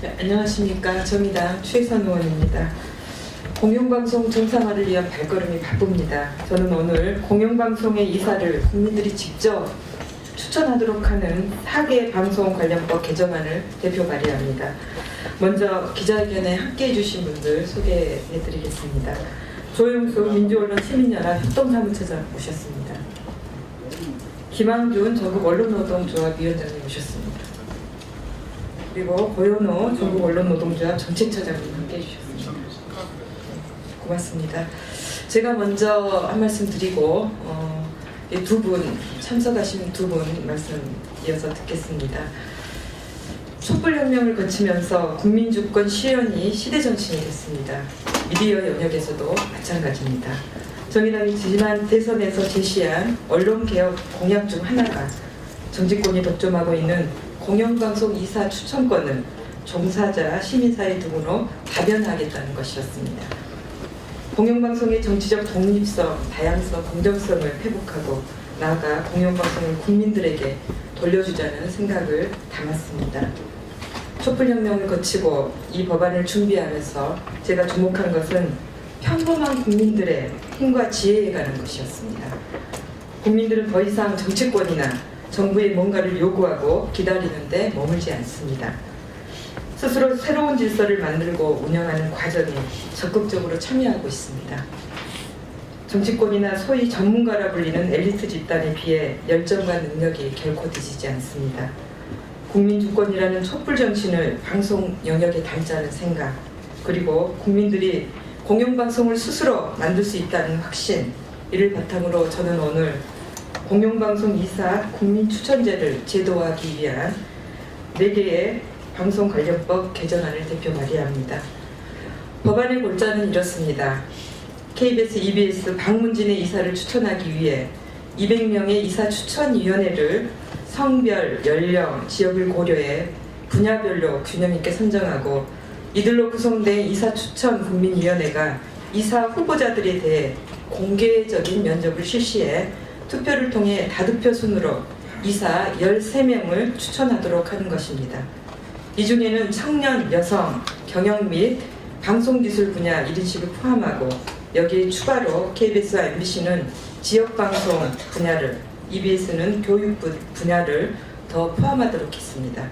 네, 안녕하십니까. 정의당 최선 의원입니다. 공영방송 정상화를 위한 발걸음이 바쁩니다. 저는 오늘 공영방송의 이사를 국민들이 직접 추천하도록 하는 4개 방송 관련법 개정안을 대표 발의합니다. 먼저 기자회견에 함께해 주신 분들 소개해 드리겠습니다. 조용수 민주언론 시민연합 협동사무처장 모셨습니다. 김항준 전국언론노동조합 위원장님 모셨습니다. 그리고 고현호 전국언론노동조합 정책처장님 함께해 주셨습니다. 고맙습니다. 제가 먼저 한 말씀 드리고 두 분 참석하신 두 분 말씀 이어서 듣겠습니다. 촛불혁명을 거치면서 국민주권 실현이 시대정신이 됐습니다. 미디어 영역에서도 마찬가지입니다. 정의당이 지난 대선에서 제시한 언론개혁 공약 중 하나가 정치권이 독점하고 있는 공영방송 이사 추천권을 종사자, 시민사회 등으로 다변화하겠다는 것이었습니다. 공영방송의 정치적 독립성, 다양성, 공정성을 회복하고 나아가 공영방송을 국민들에게 돌려주자는 생각을 담았습니다. 촛불혁명을 거치고 이 법안을 준비하면서 제가 주목한 것은 평범한 국민들의 힘과 지혜에 관한 것이었습니다. 국민들은 더 이상 정치권이나 정부에 뭔가를 요구하고 기다리는데 머물지 않습니다. 스스로 새로운 질서를 만들고 운영하는 과정에 적극적으로 참여하고 있습니다. 정치권이나 소위 전문가라 불리는 엘리트 집단에 비해 열정과 능력이 결코 뒤지지 않습니다. 국민주권이라는 촛불 정신을 방송 영역에 담자는 생각, 그리고 국민들이 공영방송을 스스로 만들 수 있다는 확신, 이를 바탕으로 저는 오늘 공영방송 이사 국민추천제를 제도화하기 위한 4개의 방송 관련법 개정안을 대표 발의합니다. 법안의 골자는 이렇습니다. KBS, EBS 박문진의 이사를 추천하기 위해 200명의 이사 추천위원회를 성별, 연령, 지역을 고려해 분야별로 균형 있게 선정하고 이들로 구성된 이사 추천 국민위원회가 이사 후보자들에 대해 공개적인 면접을 실시해 투표를 통해 다득표 순으로 이사 13명을 추천하도록 하는 것입니다. 이 중에는 청년, 여성, 경영 및 방송기술 분야 1인식을 포함하고 여기에 추가로 KBS와 MBC는 지역방송 분야를, EBS는 교육 분야를 더 포함하도록 했습니다.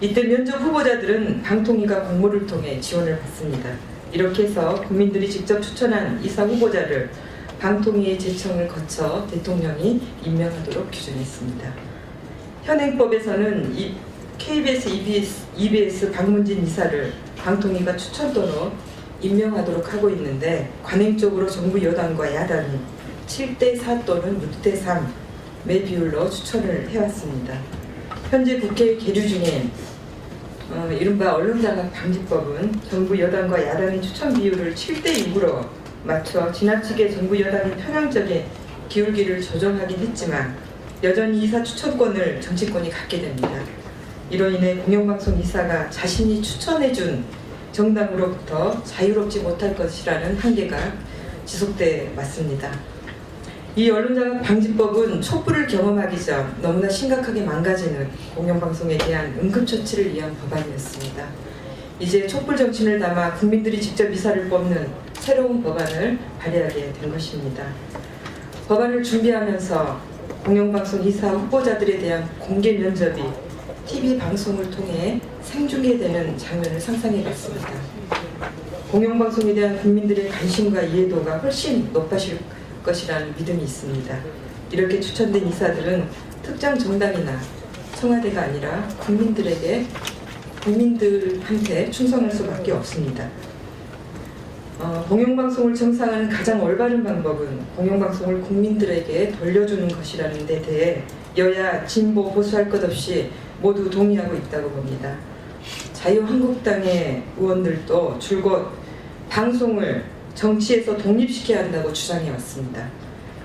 이때 면접 후보자들은 방통위가 공모를 통해 지원을 받습니다. 이렇게 해서 국민들이 직접 추천한 이사 후보자를 방통위의 제청을 거쳐 대통령이 임명하도록 규정했습니다. 현행법에서는 KBS, EBS 박문진 이사를 방통위가 추천 또는 임명하도록 하고 있는데 관행적으로 정부 여당과 야당이 7대4 또는 6대3 매 비율로 추천을 해왔습니다. 현재 국회 계류 중인 이른바 언론장악 방지법은 정부 여당과 야당의 추천 비율을 7대6으로 맞춰 지나치게 정부 여당이 편향적인 기울기를 조정하긴 했지만 여전히 이사 추천권을 정치권이 갖게 됩니다. 이로 인해 공영방송 이사가 자신이 추천해준 정당으로부터 자유롭지 못할 것이라는 한계가 지속돼 왔습니다. 이 언론장악 방지법은 촛불을 경험하기 전 너무나 심각하게 망가지는 공영방송에 대한 응급처치를 위한 법안이었습니다. 이제 촛불 정신을 담아 국민들이 직접 이사를 뽑는 새로운 법안을 발의하게 된 것입니다. 법안을 준비하면서 공영방송 이사 후보자들에 대한 공개 면접이 TV 방송을 통해 생중계되는 장면을 상상해봤습니다. 공영방송에 대한 국민들의 관심과 이해도가 훨씬 높아질 것이라는 믿음이 있습니다. 이렇게 추천된 이사들은 특정 정당이나 청와대가 아니라 국민들한테 충성할 수밖에 없습니다. 공영방송을 정상화하는 가장 올바른 방법은 공영방송을 국민들에게 돌려주는 것이라는 데 대해 여야, 진보, 보수할 것 없이 모두 동의하고 있다고 봅니다. 자유한국당의 의원들도 줄곧 방송을 정치에서 독립시켜야 한다고 주장해왔습니다.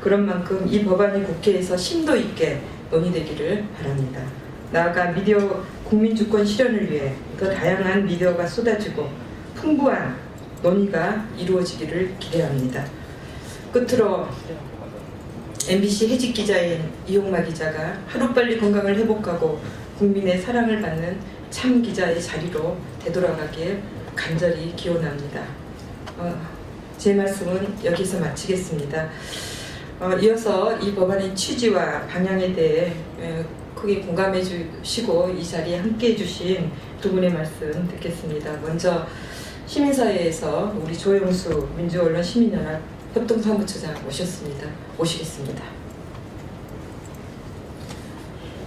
그런 만큼 이 법안이 국회에서 심도 있게 논의되기를 바랍니다. 나아가 미디어 국민주권 실현을 위해 더 다양한 미디어가 쏟아지고 풍부한 논의가 이루어지기를 기대합니다. 끝으로 MBC 해직 기자인 이용마 기자가 하루빨리 건강을 회복하고 국민의 사랑을 받는 참 기자의 자리로 되돌아가길 간절히 기원합니다. 제 말씀은 여기서 마치겠습니다. 이어서 이 법안의 취지와 방향에 대해 크게 공감해 주시고 이 자리에 함께 해주신 두 분의 말씀 듣겠습니다. 먼저 시민사회에서 우리 조영수 민주언론시민연합 협동사무처장 모셨습니다. 모시겠습니다.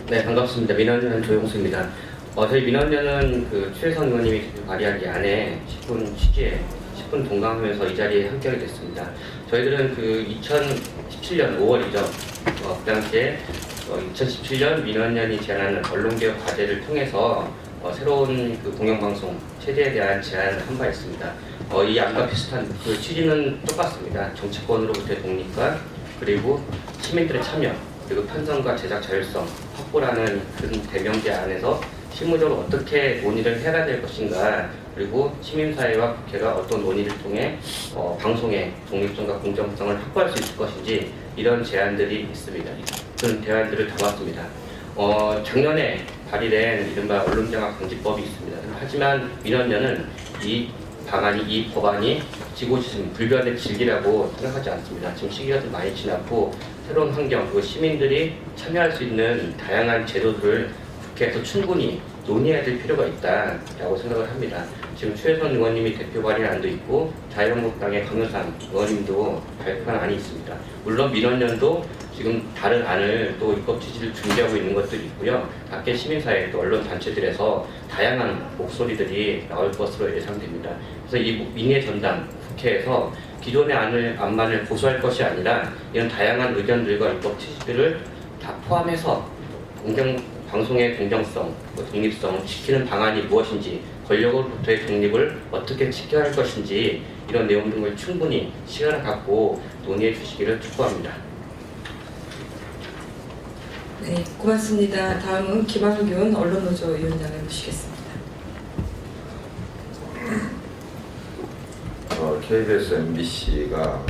네, 반갑습니다. 민원연 조영수입니다. 저희 민원연은 최혜선 의원님이 발의한 이 안에 10분 취지에 10분 동감하면서 이 자리에 함께하게 됐습니다. 저희들은 2017년 5월이죠. 그 당시에 2017년 민원연이 제안하는 언론개혁 과제를 통해서 새로운 공영방송 체제에 대한 제안을 한 바 있습니다. 이 안과 비슷한 취지는 똑같습니다. 정치권으로부터의 독립과 그리고 시민들의 참여 그리고 편성과 제작 자율성 확보라는 큰 대명제 안에서 실무적으로 어떻게 논의를 해야 될 것인가 그리고 시민사회와 국회가 어떤 논의를 통해 방송의 독립성과 공정성을 확보할 수 있을 것인지 이런 제안들이 있습니다. 그런 대안들을 담았습니다. 작년에 발의된 이른바 언론장악 방지법이 있습니다. 하지만 민원연은 이 법안이 지고지순 불변의 진리라고 생각하지 않습니다. 지금 시기가 좀 많이 지났고 새로운 환경 그리고 시민들이 참여할 수 있는 다양한 제도들을 국회에서 충분히 논의해야 될 필요가 있다라고 생각을 합니다. 지금 최혜선 의원님이 대표 발의한 안도 있고 자유한국당의 강효상 의원님도 발표한 안이 있습니다. 물론 민원연도 지금 다른 안을 또 입법 취지를 준비하고 있는 것들이 있고요. 밖에 시민사회 또 언론 단체들에서 다양한 목소리들이 나올 것으로 예상됩니다. 그래서 이 민의 전당 국회에서 기존의 안만을 고수할 것이 아니라 이런 다양한 의견들과 입법 취지들을 다 포함해서 방송의 공정성, 독립성 지키는 방안이 무엇인지 권력으로부터의 독립을 어떻게 지켜야 할 것인지 이런 내용 등을 충분히 시간을 갖고 논의해 주시기를 촉구합니다. 네, 고맙습니다. 다음은 김한균 언론노조 위원장을 모시겠습니다. KBS, MBC가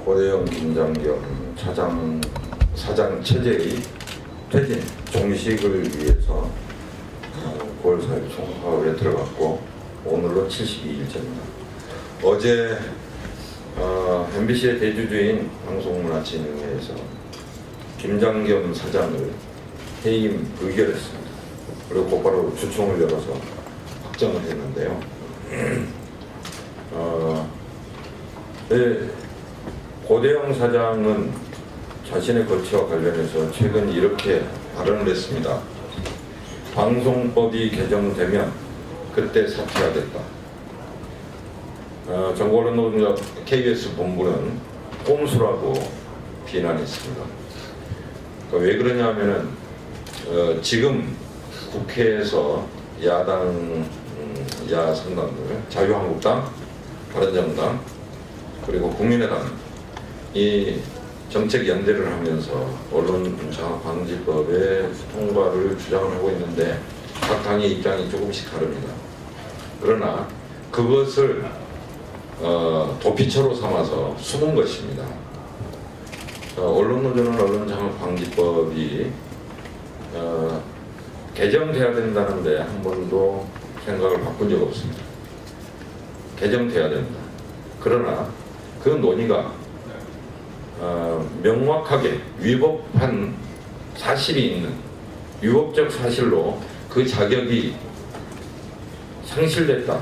고대영 김장겸 사장 체제의 퇴진, 종식을 위해서 9월 4일 총파업에 들어갔고 오늘로 72일째입니다. 어제 MBC의 대주주인 방송문화진흥회에서 김장겸 사장을 해임 의결했습니다. 그리고 곧바로 주총을 열어서 확정을 했는데요. 고대영 사장은 자신의 거취와 관련해서 최근 이렇게 발언을 했습니다. 방송법이 개정되면 그때 사퇴하겠다. 정보언론노조 KBS 본부는 꼼수라고 비난했습니다. 왜 그러냐 하면은 지금 국회에서 야상당들 자유한국당, 바른정당 그리고 국민의당 이 정책 연대를 하면서 언론장악방지법의 통과를 주장을 하고 있는데 각 당의 입장이 조금씩 다릅니다. 그러나 그것을 도피처로 삼아서 숨은 것입니다. 언론노조는 언론장악방지법이 개정돼야 된다는데 한 번도 생각을 바꾼 적 없습니다. 개정돼야 된다. 그러나 그 논의가 명확하게 위법한 사실이 있는 위법적 사실로 그 자격이 상실됐다.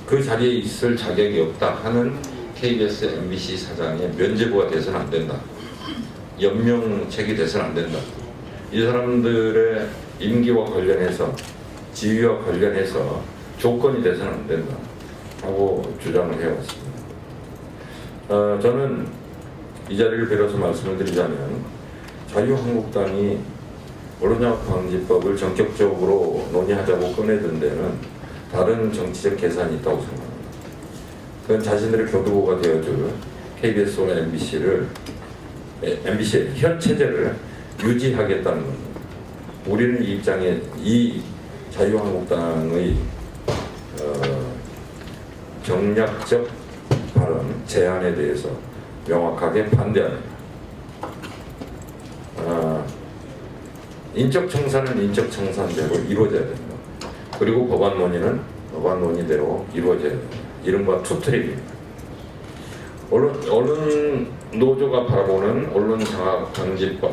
그 자리에 있을 자격이 없다 하는 KBS, MBC 사장의 면죄부가 돼서는 안 된다. 연명책이 돼서는 안 된다. 이 사람들의 임기와 관련해서 지위와 관련해서 조건이 돼서는 안 된다 하고 주장을 해왔습니다. 저는 이 자리를 빌어서 말씀을 드리자면 자유한국당이 언론장악방지법을 전격적으로 논의하자고 꺼내든 데는 다른 정치적 계산이 있다고 생각합니다. 그건 자신들의 교두보가 되어줄 KBS와 MBC의 현 체제를 유지하겠다는 겁니다. 우리는 이 입장에 이 자유한국당의 정략적 발언, 제안에 대해서 명확하게 반대합니다. 인적 청산은 인적 청산대로 이루어져야 됩니다. 그리고 법안 논의는 법안 논의대로 이루어져야 됩니다. 이른바 투트랙입니다. 언론 노조가 바라보는 언론 장악 방지법의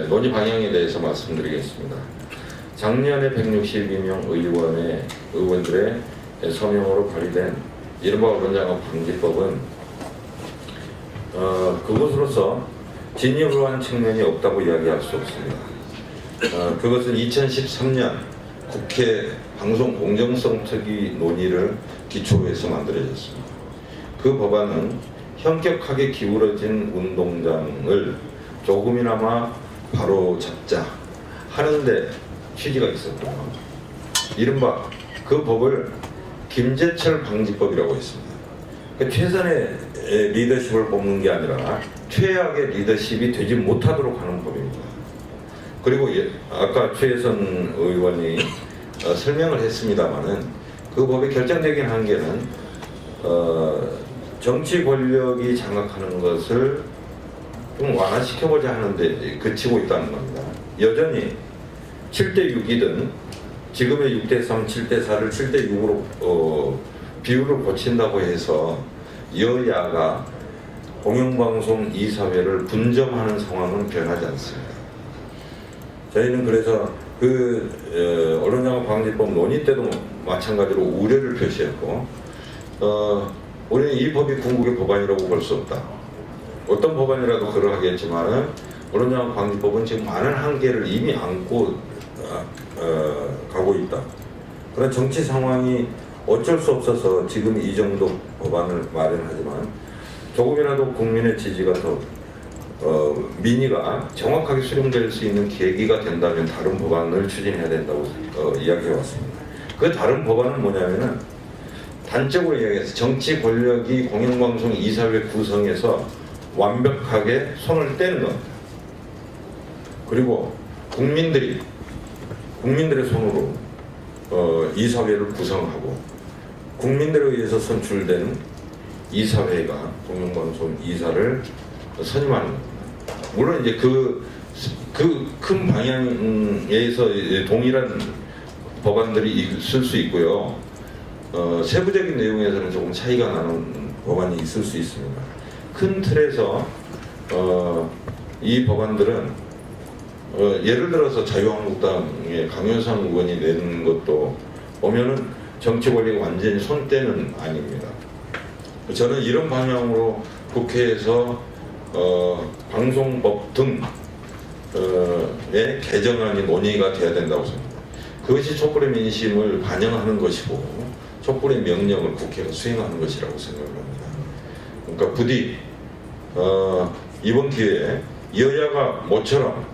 논의 방향에 대해서 말씀드리겠습니다. 작년에 162명 의원들의 서명으로 발의된 이른바 언론 장악 방지법은 그것으로서 진일보한 측면이 없다고 이야기할 수 없습니다. 그것은 2013년 국회 방송 공정성 특위 논의를 기초로 해서 만들어졌습니다. 그 법안은 현격하게 기울어진 운동장을 조금이나마 바로 잡자 하는데 취지가 있었고요. 이른바 그 법을 김재철 방지법이라고 했습니다. 그러니까 최선의 리더십을 뽑는 게 아니라 최악의 리더십이 되지 못하도록 하는 법입니다. 그리고 아까 최혜선 의원이 설명을 했습니다마는 그 법의 결정적인 한계는 정치 권력이 장악하는 것을 좀 완화시켜보자 하는데 그치고 있다는 겁니다. 여전히 7대6이든 지금의 6대3, 7대4를 7대6으로 비율을 고친다고 해서 여야가 공영방송 이사회를 분점하는 상황은 변하지 않습니다. 저희는 그래서 언론장악 방지법 논의 때도 마찬가지로 우려를 표시했고 우리는 이 법이 궁극의 법안이라고 볼 수 없다. 어떤 법안이라도 그러하겠지만은 언론장악 방지법은 지금 많은 한계를 이미 안고 가고 있다. 그런 정치 상황이 어쩔 수 없어서 지금 이 정도 법안을 마련하지만 조금이라도 국민의 지지가 더 민의가 정확하게 수렴될 수 있는 계기가 된다면 다른 법안을 추진해야 된다고 이야기해 왔습니다. 그 다른 법안은 뭐냐면은 단적으로 이야기해서 정치 권력이 공영방송 이사회 구성에서 완벽하게 손을 떼는 겁니다. 그리고 국민들의 손으로 이사회를 구성하고 국민들에 의해서 선출된 이사회가 공영방송 이사를 선임하는 겁니다. 물론 이제 그 큰 방향에서 동일한 법안들이 있을 수 있고요. 세부적인 내용에서는 조금 차이가 나는 법안이 있을 수 있습니다. 큰 틀에서 이 법안들은 예를 들어서 자유한국당의 강효상 의원이 낸 것도 보면은 정치 권력이 완전히 손떼는 아닙니다. 저는 이런 방향으로 국회에서 방송법 등의 개정안이 논의가 돼야 된다고 생각합니다. 그것이 촛불의 민심을 반영하는 것이고 촛불의 명령을 국회가 수행하는 것이라고 생각을 합니다. 그러니까 부디 이번 기회에 여야가 모처럼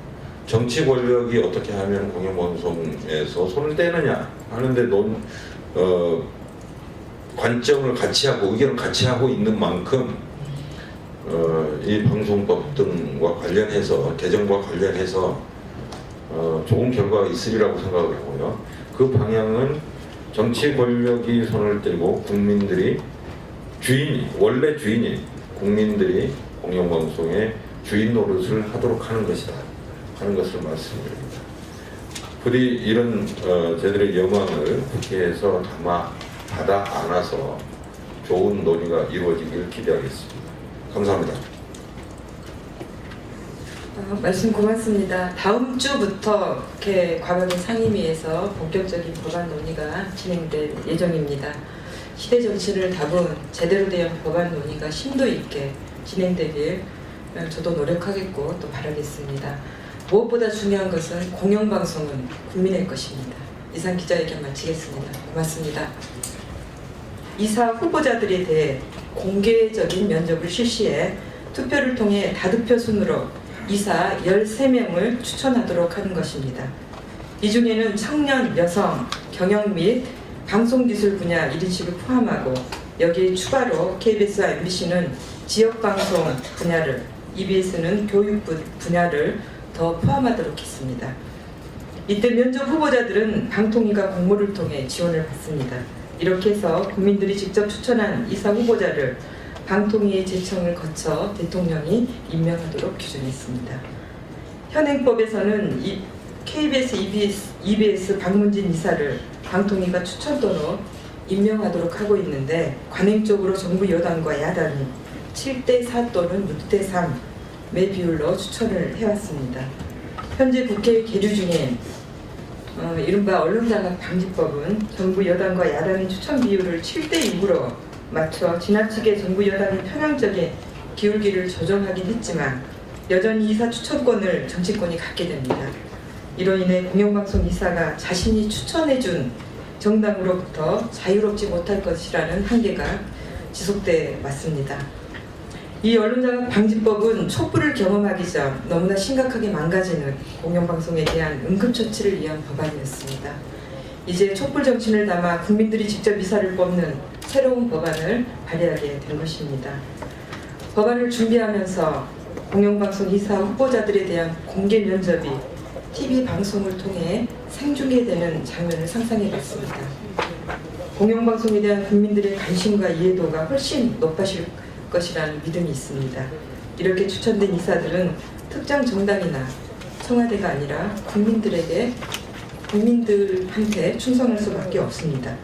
정치 권력이 어떻게 하면 공영방송에서 손을 떼느냐 하는데 관점을 같이 하고 의견을 같이 하고 있는 만큼 이 방송법 등과 관련해서 개정과 관련해서 좋은 결과가 있으리라고 생각을 하고요. 그 방향은 정치 권력이 손을 떼고 국민들이 원래 주인이 국민들이 공영방송의 주인 노릇을 하도록 하는 것이다 하는 것을 말씀드립니다. 부디 이런 저희들의 영광을 국회에서 받아 안아서 좋은 논의가 이루어지길 기대하겠습니다. 감사합니다. 말씀 고맙습니다. 다음 주부터 국회 과방위 상임위에서 본격적인 법안 논의가 진행될 예정입니다. 시대 정치를 담은 제대로 된 법안 논의가 심도 있게 진행되길 저도 노력하겠고 또 바라겠습니다. 무엇보다 중요한 것은 공영방송은 국민의 것입니다. 이상 기자회견 마치겠습니다. 고맙습니다. 이사 후보자들에 대해 공개적인 면접을 실시해 투표를 통해 다득표 순으로 이사 13명을 추천하도록 하는 것입니다. 이 중에는 청년, 여성, 경영 및 방송기술 분야 1인씩을 포함하고 여기에 추가로 KBS와 MBC는 지역방송 분야를, EBS는 교육 분야를 더 포함하도록 했습니다. 이때 면접 후보자들은 방통위가 공모를 통해 지원을 받습니다. 이렇게 해서 국민들이 직접 추천한 이사 후보자를 방통위의 제청을 거쳐 대통령이 임명하도록 규정했습니다. 현행법에서는 이 KBS, EBS 박문진 이사를 방통위가 추천 또는 임명하도록 하고 있는데 관행적으로 정부 여당과 야당이 7대4 또는 6대3의 비율로 추천을 해왔습니다. 현재 국회 계류 중에 이른바 언론장악방지법은 정부 여당과 야당의 추천 비율을 7대6으로 맞춰 지나치게 정부 여당의 편향적인 기울기를 조정하긴 했지만 여전히 이사 추천권을 정치권이 갖게 됩니다. 이로 인해 공영방송 이사가 자신이 추천해준 정당으로부터 자유롭지 못할 것이라는 한계가 지속돼 왔습니다. 이 언론장악방지법은 촛불을 경험하기 전 너무나 심각하게 망가지는 공영방송에 대한 응급처치를 위한 법안이었습니다. 이제 촛불 정신을 담아 국민들이 직접 이사를 뽑는 새로운 법안을 발의하게 된 것입니다. 법안을 준비하면서 공영방송 이사 후보자들에 대한 공개 면접이 TV 방송을 통해 생중계되는 장면을 상상해봤습니다. 공영방송에 대한 국민들의 관심과 이해도가 훨씬 높아질 것이라는 믿음이 있습니다. 이렇게 추천된 이사들은 특정 정당이나 청와대가 아니라 국민들한테 충성할 수밖에 없습니다.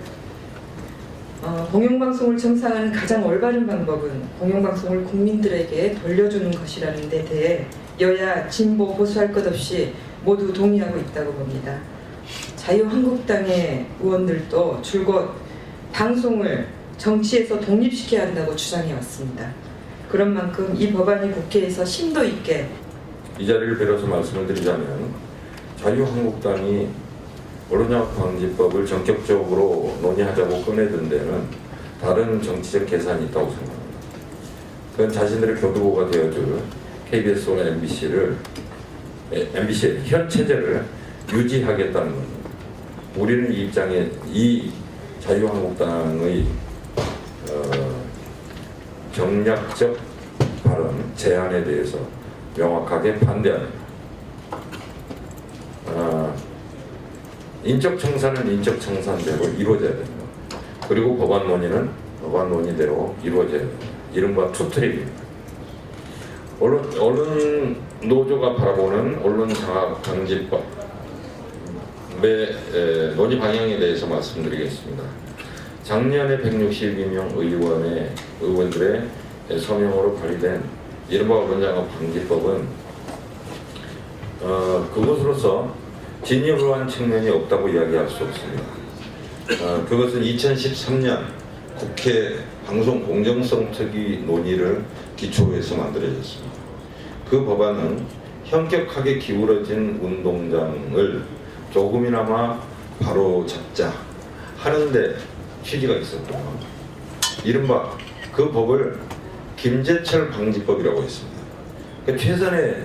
공영방송을 정상화하는 가장 올바른 방법은 공영방송을 국민들에게 돌려주는 것이라는 데 대해 여야, 진보, 보수할 것 없이 모두 동의하고 있다고 봅니다. 자유한국당의 의원들도 줄곧 방송을 정치에서 독립시켜야 한다고 주장해왔습니다. 그런 만큼 이 법안이 국회에서 심도 있게 이 자리를 빌어서 말씀을 드리자면 자유한국당이 언론장악방지법을 전격적으로 논의하자고 꺼내든 데는 다른 정치적 계산이 있다고 생각합니다. 그건 자신들의 교두보가 되어줄 KBS와 MBC의 현 체제를 유지하겠다는 겁니다. 우리는 이 입장에 이 자유한국당의 정략적 발언, 제안에 대해서 명확하게 반대합니다. 인적 청산은 인적 청산대로 이루어져야 됩니다. 그리고 법안 논의는 법안 논의대로 이루어져야 됩니다. 이른바 투트랙입니다. 언론 노조가 바라보는 언론장악방지법의 논의 방향에 대해서 말씀드리겠습니다. 작년에 162명 의원들의 서명으로 발의된 이른바 언론장악방지법은 그것으로서 진일보한 측면이 없다고 이야기할 수 없습니다. 그것은 2013년 국회 방송 공정성 특위 논의를 기초로 해서 만들어졌습니다. 그 법안은 현격하게 기울어진 운동장을 조금이나마 바로 잡자 하는데 취지가 있었고요. 이른바 그 법을 김재철 방지법이라고 했습니다. 최선의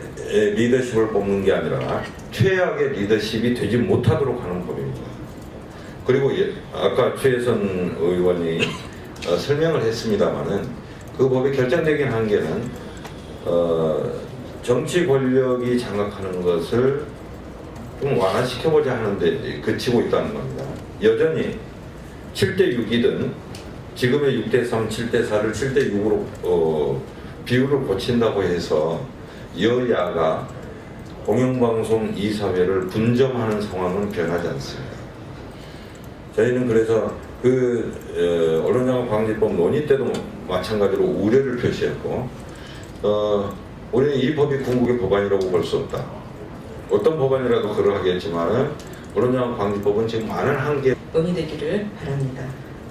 리더십을 뽑는 게 아니라 최악의 리더십이 되지 못하도록 하는 법입니다. 그리고 아까 최혜선 의원이 설명을 했습니다마는 그 법의 결정적인 한계는 정치 권력이 장악하는 것을 좀 완화시켜보자 하는데 그치고 있다는 겁니다. 여전히 7대6이든 지금의 6대3, 7대4를 7대6으로 비율을 고친다고 해서 여야가 공영방송 이사회를 분점하는 상황은 변하지 않습니다. 저희는 그래서 언론장악방지법 논의 때도 마찬가지로 우려를 표시했고 우리는 이 법이 궁극의 법안이라고 볼 수 없다. 어떤 법안이라도 그러하겠지만 언론장악방지법은 지금 많은 한계 논의되기를 바랍니다.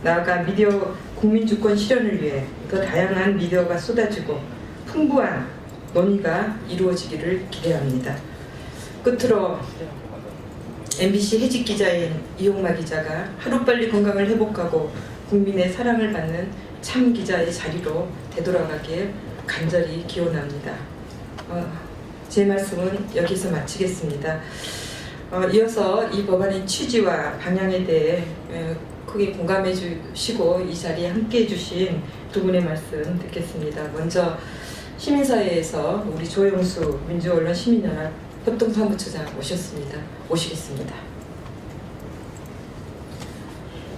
나아가 미디어 국민주권 실현을 위해 더 다양한 미디어가 쏟아지고 풍부한 논의가 이루어지기를 기대합니다. 끝으로 MBC 해직 기자인 이용마 기자가 하루빨리 건강을 회복하고 국민의 사랑을 받는 참 기자의 자리로 되돌아가길 간절히 기원합니다. 제 말씀은 여기서 마치겠습니다. 이어서 이 법안의 취지와 방향에 대해 크게 공감해 주시고 이 자리에 함께해 주신 두 분의 말씀 듣겠습니다. 먼저 시민사회에서 우리 조영수 민주언론시민연합 협동사무처장 오셨습니다. 모시겠습니다.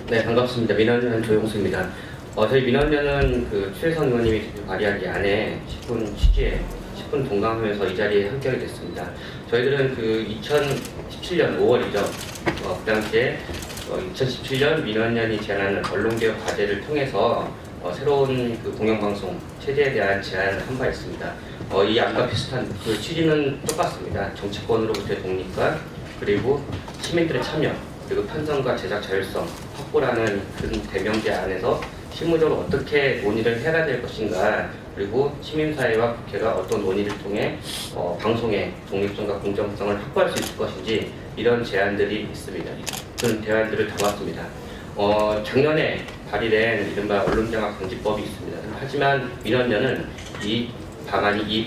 네, 반갑습니다. 민원연 조용수입니다. 저희 민원연은 최선 의원님이 발의한 이 안에 10분 취지에 10분 동감하면서 이 자리에 함께하게 됐습니다. 저희들은 그 2017년 5월이죠. 그 당시에 2017년 민원연이 제안하는 언론개혁 과제를 통해서 새로운 그 공영방송 체제에 대한 제안을 한 바 있습니다. 이 안과 비슷한 그 취지는 똑같습니다. 정치권으로부터의 독립과 그리고 시민들의 참여 그리고 편성과 제작 자율성 확보라는 그 대명제 안에서 실무적으로 어떻게 논의를 해야 될 것인가 그리고 시민사회와 국회가 어떤 논의를 통해 방송의 독립성과 공정성을 확보할 수 있을 것인지 이런 제안들이 있습니다. 그런 대안들을 담았습니다. 작년에 발의된 이른바 언론장악 방지법이 있습니다. 하지만 민원연은 이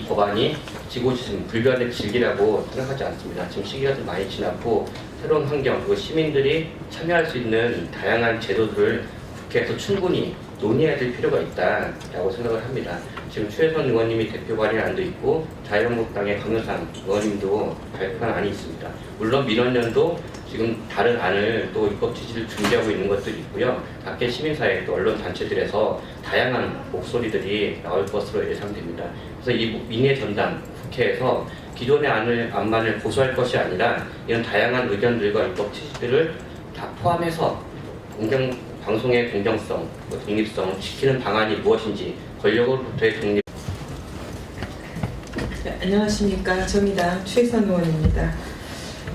법안이 지고지순 불변의 질기라고 생각하지 않습니다. 지금 시기가 좀 많이 지났고 새로운 환경 그리고 시민들이 참여할 수 있는 다양한 제도들을 국회에서 충분히 논의해야 될 필요가 있다라고 생각을 합니다. 지금 최혜선 의원님이 대표 발의한 안도 있고 자유한국당의 강효상 의원님도 발표한 안이 있습니다. 물론 민원연도 지금 다른 안을 또 입법 취지를 준비하고 있는 것들이 있고요. 각계 시민사회 또 언론 단체들에서 다양한 목소리들이 나올 것으로 예상됩니다. 그래서 이 민의 전당 국회에서 기존의 안만을 고수할 것이 아니라 이런 다양한 의견들과 입법 취지들을 다 포함해서 방송의 공정성, 독립성을 지키는 방안이 무엇인지 권력으로부터의 독립. 네, 안녕하십니까. 정의당 최선 의원입니다.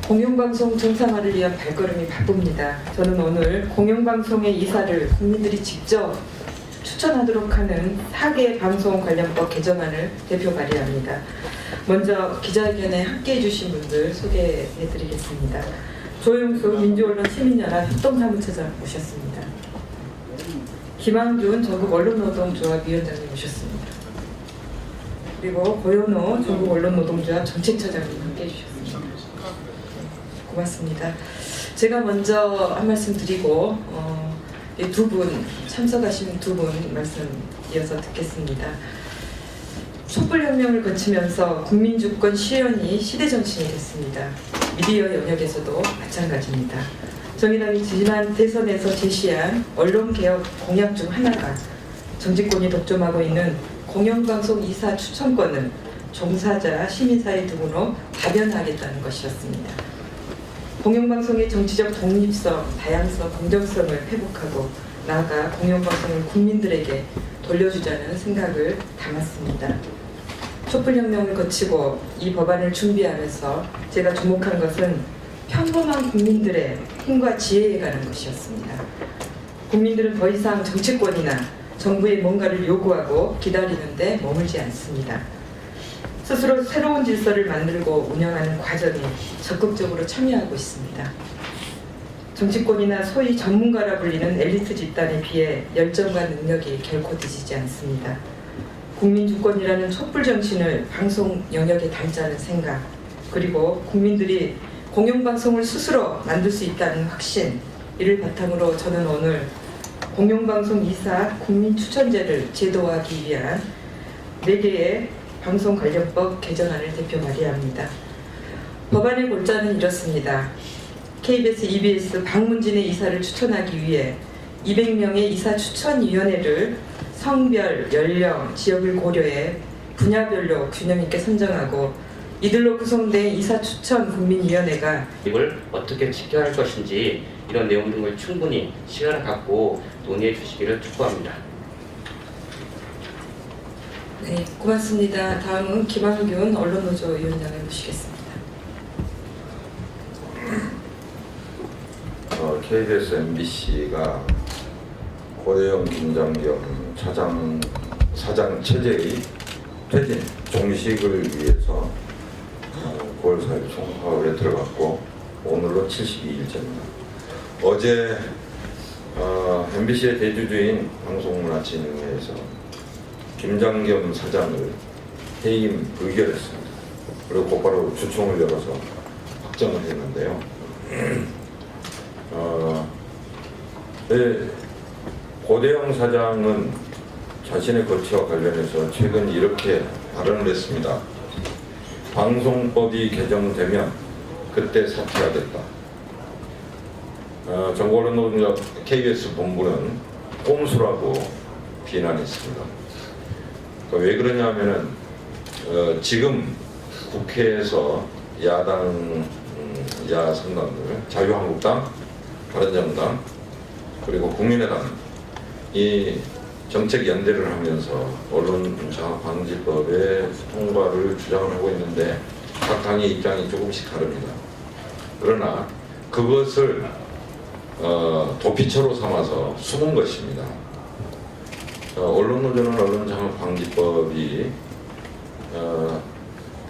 공영방송 정상화를 위한 발걸음이 바쁩니다. 저는 오늘 공영방송의 이사를 국민들이 직접 추천하도록 하는 4개 방송 관련법 개정안을 대표 발의합니다. 먼저 기자회견에 함께해 주신 분들 소개해 드리겠습니다. 조영수 민주언론 시민연합 협동사무처장 모셨습니다. 김한균 전국언론노동조합 위원장님 모셨습니다. 그리고 고현호 전국언론노동조합 정책처장님 함께해 주셨습니다. 고맙습니다. 제가 먼저 한 말씀 드리고 두 분 참석하신 두 분 말씀 이어서 듣겠습니다. 촛불혁명을 거치면서 국민주권 실현이 시대정신이 됐습니다. 미디어 영역에서도 마찬가지입니다. 정의당이 지난 대선에서 제시한 언론개혁 공약 중 하나가 정치권이 독점하고 있는 공영방송 이사 추천권을 종사자 시민사회 등으로 다변화하겠다는 것이었습니다. 공영방송의 정치적 독립성, 다양성, 공정성을 회복하고 나아가 공영방송을 국민들에게 돌려주자는 생각을 담았습니다. 촛불혁명을 거치고 이 법안을 준비하면서 제가 주목한 것은 평범한 국민들의 힘과 지혜에 관한 것이었습니다. 국민들은 더 이상 정치권이나 정부의 뭔가를 요구하고 기다리는데 머물지 않습니다. 스스로 새로운 질서를 만들고 운영하는 과정에 적극적으로 참여하고 있습니다. 정치권이나 소위 전문가라 불리는 엘리트 집단에 비해 열정과 능력이 결코 뒤지지 않습니다. 국민주권이라는 촛불 정신을 방송 영역에 담자는 생각, 그리고 국민들이 공영방송을 스스로 만들 수 있다는 확신, 이를 바탕으로 저는 오늘 공영방송 이사 국민추천제를 제도화하기 위한 4개의 방송 관련법 개정안을 대표 발의합니다. 법안의 골자는 이렇습니다. KBS, EBS 방문진의 이사를 추천하기 위해 200명의 이사 추천위원회를 성별, 연령, 지역을 고려해 분야별로 균형 있게 선정하고 이들로 구성된 이사 추천 국민위원회가 이걸 어떻게 지켜야 할 것인지 이런 내용 등을 충분히 시간을 갖고 논의해 주시기를 촉구합니다. 네, 고맙습니다. 다음은 김한균 언론노조 위원장을 모시겠습니다. KBS, MBC가 고대영 김장겸 사장 체제의 퇴진, 종식을 위해서 9월 4일 총파업에 들어갔고 오늘로 72일째입니다. 어제 MBC의 대주주인 방송문화진흥회에서 김장겸 사장을 해임 의결했습니다. 그리고 곧바로 주총을 열어서 확정을 했는데요. 고대영 사장은 자신의 거취와 관련해서 최근 이렇게 발언을 했습니다. 방송법이 개정되면 그때 사퇴하겠다. 정보언론노동자 KBS 본부는 꼼수라고 비난했습니다. 왜 그러냐면은 지금 국회에서 야당 야선당들 자유한국당, 바른정당 그리고 국민의당 이 정책 연대를 하면서 언론장악방지법의 통과를 주장을 하고 있는데 각 당의 입장이 조금씩 다릅니다. 그러나 그것을 도피처로 삼아서 숨은 것입니다. 언론노조는 언론장악방지법이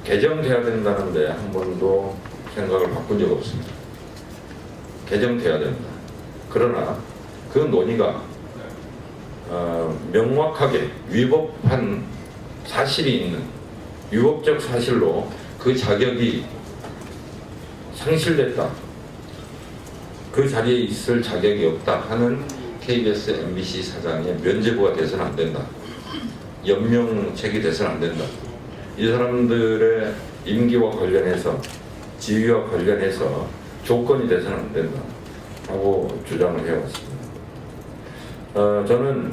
개정돼야 된다는데 한 번도 생각을 바꾼 적 없습니다. 개정돼야 된다. 그러나 그 논의가 명확하게 위법한 사실이 있는 위법적 사실로 그 자격이 상실됐다. 그 자리에 있을 자격이 없다 하는 KBS, MBC 사장의 면죄부가 돼서는 안 된다. 연명책이 돼서는 안 된다. 이 사람들의 임기와 관련해서 지위와 관련해서 조건이 돼서는 안 된다 하고 주장을 해왔습니다. 저는